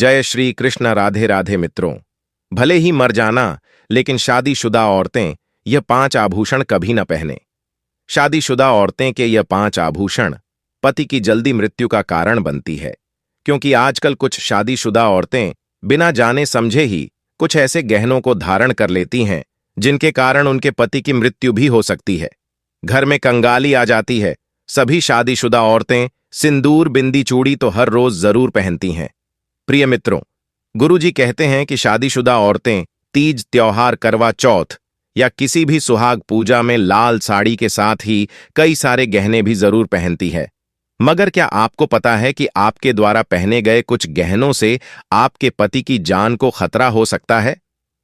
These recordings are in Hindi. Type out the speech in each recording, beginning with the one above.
जय श्री कृष्ण। राधे राधे मित्रों। भले ही मर जाना, लेकिन शादीशुदा औरतें यह 5 आभूषण कभी न पहने। शादीशुदा औरतें के यह 5 आभूषण पति की जल्दी मृत्यु का कारण बनती है, क्योंकि आजकल कुछ शादीशुदा औरतें बिना जाने समझे ही कुछ ऐसे गहनों को धारण कर लेती हैं जिनके कारण उनके पति की मृत्यु भी हो सकती है। घर में कंगाली आ जाती है। सभी शादीशुदा औरतें सिंदूर, बिंदी, चूड़ी तो हर रोज जरूर पहनती हैं। प्रिय मित्रों, गुरुजी कहते हैं कि शादीशुदा औरतें तीज त्योहार, करवा चौथ या किसी भी सुहाग पूजा में लाल साड़ी के साथ ही कई सारे गहने भी जरूर पहनती है। मगर क्या आपको पता है कि आपके द्वारा पहने गए कुछ गहनों से आपके पति की जान को खतरा हो सकता है?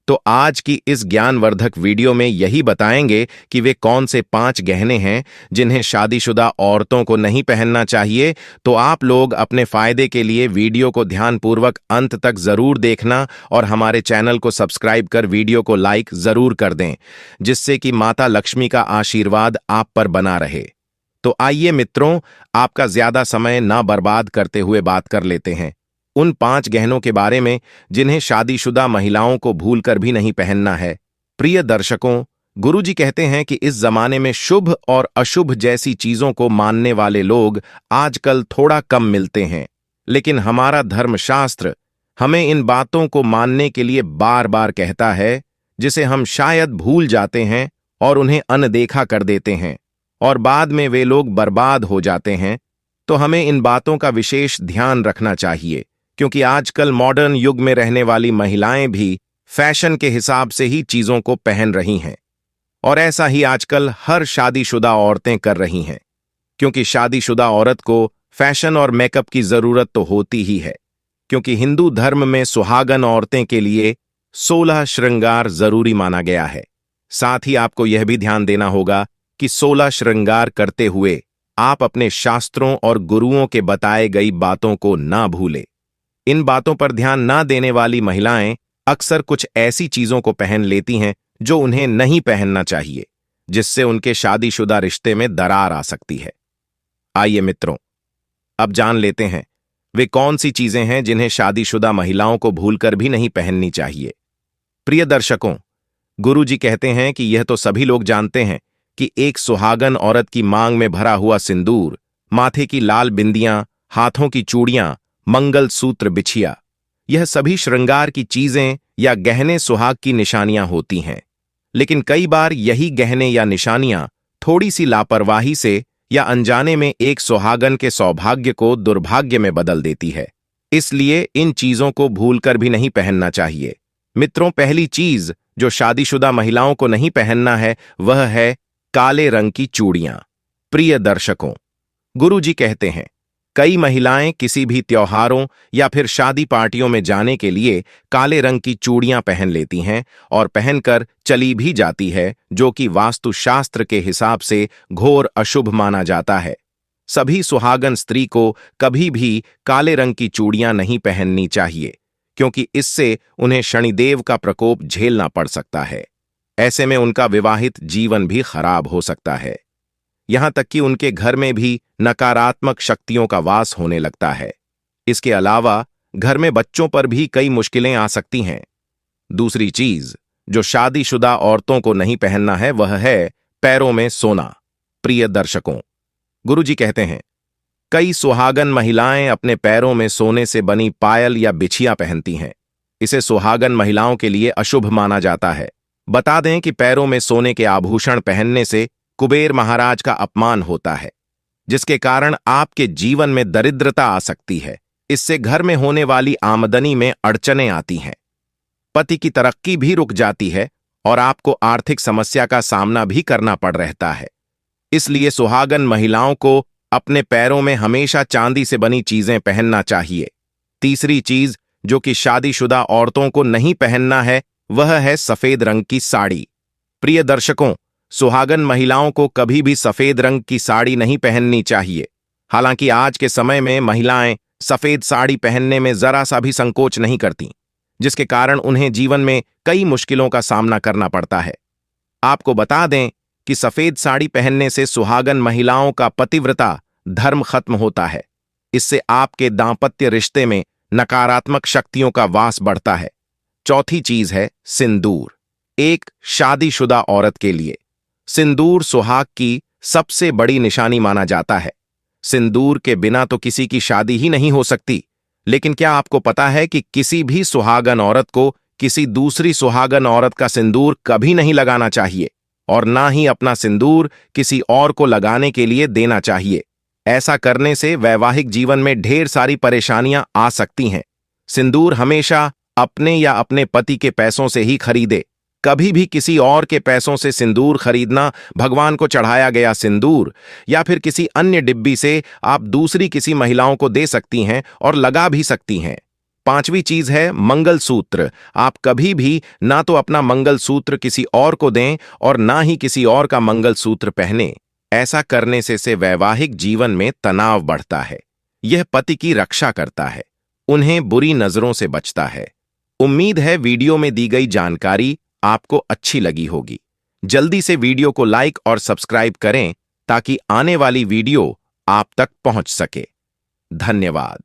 तो आज की इस ज्ञानवर्धक वीडियो में यही बताएंगे कि वे कौन से 5 गहने हैं जिन्हें शादीशुदा औरतों को नहीं पहनना चाहिए। तो आप लोग अपने फायदे के लिए वीडियो को ध्यानपूर्वक अंत तक जरूर देखना और हमारे चैनल को सब्सक्राइब कर वीडियो को लाइक जरूर कर दें, जिससे कि माता लक्ष्मी का आशीर्वाद आप पर बना रहे। तो आइए मित्रों, आपका ज्यादा समय ना बर्बाद करते हुए बात कर लेते हैं उन 5 गहनों के बारे में जिन्हें शादीशुदा महिलाओं को भूलकर भी नहीं पहनना है। प्रिय दर्शकों, गुरुजी कहते हैं कि इस जमाने में शुभ और अशुभ जैसी चीजों को मानने वाले लोग आजकल थोड़ा कम मिलते हैं, लेकिन हमारा धर्मशास्त्र हमें इन बातों को मानने के लिए बार बार कहता है, जिसे हम शायद भूल जाते हैं और उन्हें अनदेखा कर देते हैं और बाद में वे लोग बर्बाद हो जाते हैं। तो हमें इन बातों का विशेष ध्यान रखना चाहिए, क्योंकि आजकल मॉडर्न युग में रहने वाली महिलाएं भी फैशन के हिसाब से ही चीजों को पहन रही हैं, और ऐसा ही आजकल हर शादीशुदा औरतें कर रही हैं, क्योंकि शादीशुदा औरत को फैशन और मेकअप की जरूरत तो होती ही है, क्योंकि हिंदू धर्म में सुहागन औरतें के लिए 16 श्रृंगार जरूरी माना गया है। साथ ही आपको यह भी ध्यान देना होगा कि 16 श्रृंगार करते हुए आप अपने शास्त्रों और गुरुओं के बताए गई बातों को ना भूलें। इन बातों पर ध्यान ना देने वाली महिलाएं अक्सर कुछ ऐसी चीजों को पहन लेती हैं जो उन्हें नहीं पहनना चाहिए, जिससे उनके शादीशुदा रिश्ते में दरार आ सकती है। आइए मित्रों, अब जान लेते हैं वे कौन सी चीजें हैं जिन्हें शादीशुदा महिलाओं को भूलकर भी नहीं पहननी चाहिए। प्रिय दर्शकों, गुरुजी कहते हैं कि यह तो सभी लोग जानते हैं कि एक सुहागन औरत की मांग में भरा हुआ सिंदूर, माथे की लाल बिंदियां, हाथों की चूड़ियां, मंगल सूत्र, बिछिया, यह सभी श्रृंगार की चीजें या गहने सुहाग की निशानियां होती हैं। लेकिन कई बार यही गहने या निशानियां थोड़ी सी लापरवाही से या अनजाने में एक सुहागन के सौभाग्य को दुर्भाग्य में बदल देती है। इसलिए इन चीजों को भूलकर भी नहीं पहनना चाहिए। मित्रों, पहली चीज जो शादीशुदा महिलाओं को नहीं पहनना है वह है काले रंग की चूड़ियां। प्रिय दर्शकों, गुरुजी कहते हैं कई महिलाएं किसी भी त्योहारों या फिर शादी पार्टियों में जाने के लिए काले रंग की चूड़ियां पहन लेती हैं और पहनकर चली भी जाती है, जो कि वास्तुशास्त्र के हिसाब से घोर अशुभ माना जाता है। सभी सुहागन स्त्री को कभी भी काले रंग की चूड़ियां नहीं पहननी चाहिए, क्योंकि इससे उन्हें शनिदेव का प्रकोप झेलना पड़ सकता है। ऐसे में उनका विवाहित जीवन भी खराब हो सकता है, यहां तक कि उनके घर में भी नकारात्मक शक्तियों का वास होने लगता है। इसके अलावा घर में बच्चों पर भी कई मुश्किलें आ सकती हैं। दूसरी चीज जो शादीशुदा औरतों को नहीं पहनना है वह है पैरों में सोना। प्रिय दर्शकों, गुरुजी कहते हैं कई सुहागन महिलाएं अपने पैरों में सोने से बनी पायल या बिछिया पहनती हैं। इसे सुहागन महिलाओं के लिए अशुभ माना जाता है। बता दें कि पैरों में सोने के आभूषण पहनने से कुबेर महाराज का अपमान होता है, जिसके कारण आपके जीवन में दरिद्रता आ सकती है। इससे घर में होने वाली आमदनी में अड़चनें आती हैं, पति की तरक्की भी रुक जाती है और आपको आर्थिक समस्या का सामना भी करना पड़ रहता है। इसलिए सुहागन महिलाओं को अपने पैरों में हमेशा चांदी से बनी चीजें पहनना चाहिए। तीसरी चीज जो कि शादीशुदा औरतों को नहीं पहनना है वह है सफेद रंग की साड़ी। प्रिय दर्शकों, सुहागन महिलाओं को कभी भी सफेद रंग की साड़ी नहीं पहननी चाहिए। हालांकि आज के समय में महिलाएं सफेद साड़ी पहनने में जरा सा भी संकोच नहीं करती, जिसके कारण उन्हें जीवन में कई मुश्किलों का सामना करना पड़ता है। आपको बता दें कि सफेद साड़ी पहनने से सुहागन महिलाओं का पतिव्रता धर्म खत्म होता है। इससे आपके दांपत्य रिश्ते में नकारात्मक शक्तियों का वास बढ़ता है। चौथी चीज है सिंदूर। एक शादीशुदा औरत के लिए सिंदूर सुहाग की सबसे बड़ी निशानी माना जाता है। सिंदूर के बिना तो किसी की शादी ही नहीं हो सकती। लेकिन क्या आपको पता है कि किसी भी सुहागन औरत को किसी दूसरी सुहागन औरत का सिंदूर कभी नहीं लगाना चाहिए और ना ही अपना सिंदूर किसी और को लगाने के लिए देना चाहिए। ऐसा करने से वैवाहिक जीवन में ढेर सारी परेशानियां आ सकती हैं। सिंदूर हमेशा अपने या अपने पति के पैसों से ही खरीदे। कभी भी किसी और के पैसों से सिंदूर खरीदना, भगवान को चढ़ाया गया सिंदूर या फिर किसी अन्य डिब्बी से आप दूसरी किसी महिलाओं को दे सकती हैं और लगा भी सकती हैं। पांचवी चीज है मंगलसूत्र। आप कभी भी ना तो अपना मंगलसूत्र किसी और को दें और ना ही किसी और का मंगलसूत्र पहने। ऐसा करने से वैवाहिक जीवन में तनाव बढ़ता है। यह पति की रक्षा करता है, उन्हें बुरी नजरों से बचता है। उम्मीद है वीडियो में दी गई जानकारी आपको अच्छी लगी होगी। जल्दी से वीडियो को लाइक और सब्सक्राइब करें ताकि आने वाली वीडियो आप तक पहुंच सके। धन्यवाद।